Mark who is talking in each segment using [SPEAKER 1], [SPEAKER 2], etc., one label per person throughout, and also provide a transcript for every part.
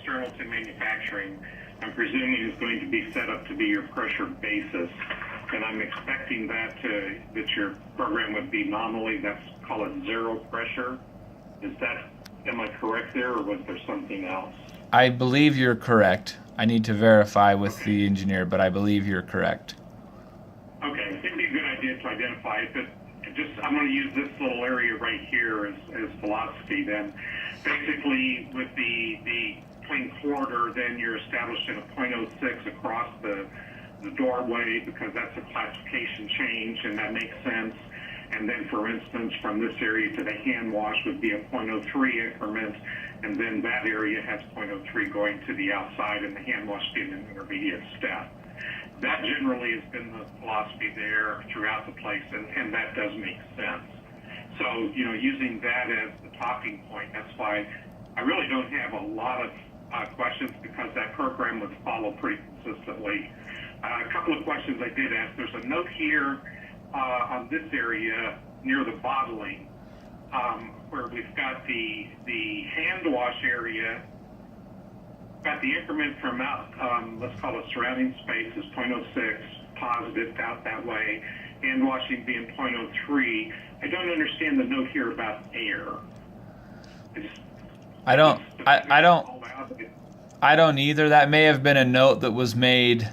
[SPEAKER 1] external to manufacturing, I'm presuming is going to be set up to be your pressure basis. And I'm expecting that your program would be nominally, that's call it zero pressure. Am I correct there, or was there something else?
[SPEAKER 2] I believe you're correct. I need to verify with the engineer, but I believe you're correct.
[SPEAKER 1] Okay, it'd be a good idea to identify it, but I'm going to use this little area right here as philosophy then. Basically, with the clean corridor, then you're establishing a .06 across the doorway, because that's a classification change, and that makes sense. And then, for instance, from this area to the hand wash would be a .03 increment, and then that area has .03 going to the outside, and the hand wash being an intermediate step. That generally has been the philosophy there throughout the place, and that does make sense. So, using that as the talking point, that's why I really don't have a lot of questions, because that program was followed pretty consistently. A couple of questions I did ask. There's a note here on this area near the bottling, where we've got the hand wash area, got the increment from out, let's call it surrounding space, is .06 positive out that way, hand washing being .03. I don't understand the note here about air.
[SPEAKER 2] I don't either. That may have been a note that was made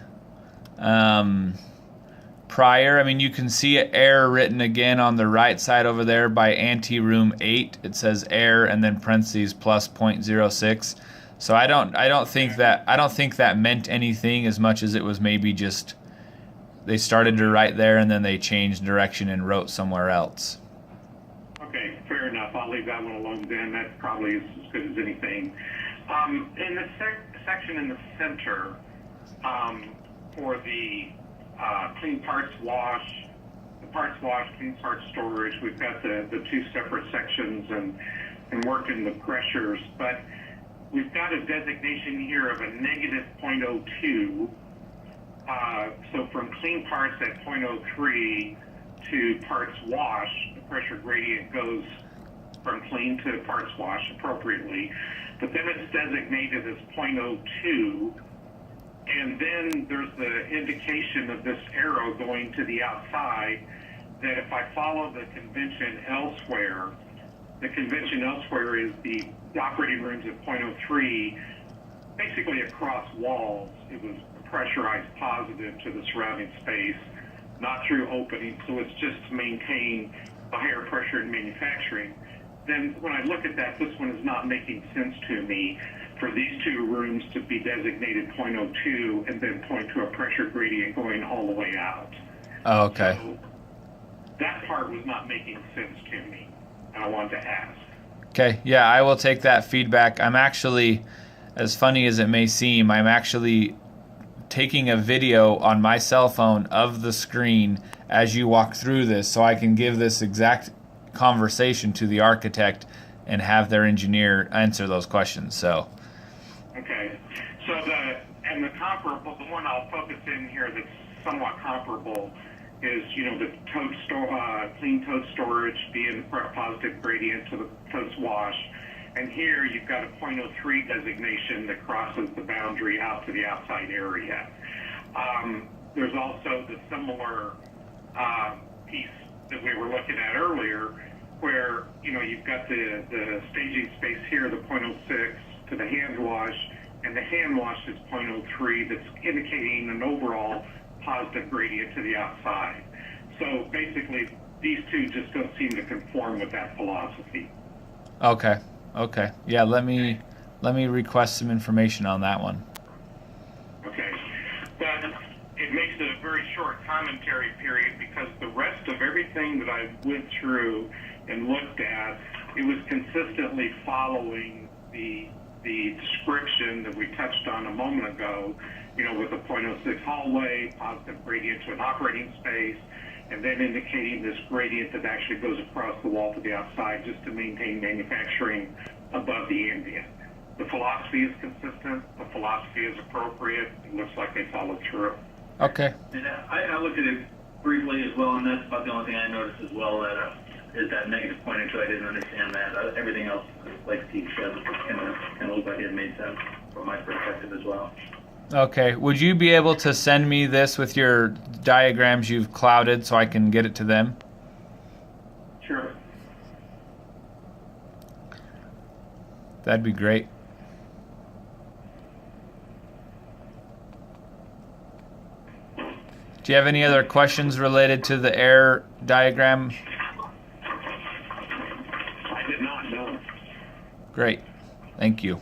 [SPEAKER 2] prior. I mean, you can see air written again on the right side over there by anteroom 8. It says air and then parentheses plus .06. So I don't think that meant anything, as much as it was maybe just they started to write there and then they changed direction and wrote somewhere else.
[SPEAKER 1] Okay, fair enough. I'll leave that one alone then. That probably is as good as anything. In the section in the center for the clean parts wash, clean parts storage, we've got the two separate sections and working the pressures, but we've got a designation here of a negative .02. So from clean parts at .03 to parts wash, the pressure gradient goes from clean to parts wash appropriately. But then it's designated as .02. And then there's the indication of this arrow going to the outside, that if I follow the convention elsewhere, the convention elsewhere is the operating rooms at .03, basically across walls. It was pressurized positive to the surrounding space, not through opening, so it's just to maintain a higher pressure in manufacturing. Then when I look at that, this one is not making sense to me for these two rooms to be designated .02 and then point to a pressure gradient going all the way out.
[SPEAKER 2] Oh, okay.
[SPEAKER 1] So that part was not making sense to me, and I wanted to ask.
[SPEAKER 2] Okay, yeah, I will take that feedback. I'm actually, as funny as it may seem, I'm actually taking a video on my cell phone of the screen as you walk through this, so I can give this exact conversation to the architect and have their engineer answer those questions. So
[SPEAKER 1] okay, so the comparable, the one I'll focus in here that's somewhat comparable is, the clean tote storage being the positive gradient to the totes wash, and here you've got a .03 designation that crosses the boundary out to the outside area. There's also the similar piece that we were looking at earlier, where you've got the staging space here, the .06 to the hand wash, and the hand wash is .03. That's indicating an overall positive gradient to the outside. So basically, these two just don't seem to conform with that philosophy.
[SPEAKER 2] Okay. Yeah, let me request some information on that one.
[SPEAKER 1] Okay, but it makes it a very short commentary period, because the rest of everything that I went through and looked at, it was consistently following the description that we touched on a moment ago, with a .06 hallway, positive gradient to an operating space, and then indicating this gradient that actually goes across the wall to the outside, just to maintain manufacturing above the ambient. The philosophy is consistent. The philosophy is appropriate. It looks like they followed through.
[SPEAKER 2] Okay.
[SPEAKER 3] And I looked at it briefly as well, and that's about the only thing I noticed as well, that is that negative pointing, so I didn't understand that. Everything else, like Steve said, kind of looked like it made sense from my perspective as well.
[SPEAKER 2] Okay. Would you be able to send me this with your diagrams you've clouded so I can get it to them?
[SPEAKER 1] Sure.
[SPEAKER 2] That'd be great. Do you have any other questions related to the air diagram?
[SPEAKER 1] I did not know.
[SPEAKER 2] Great. Thank you.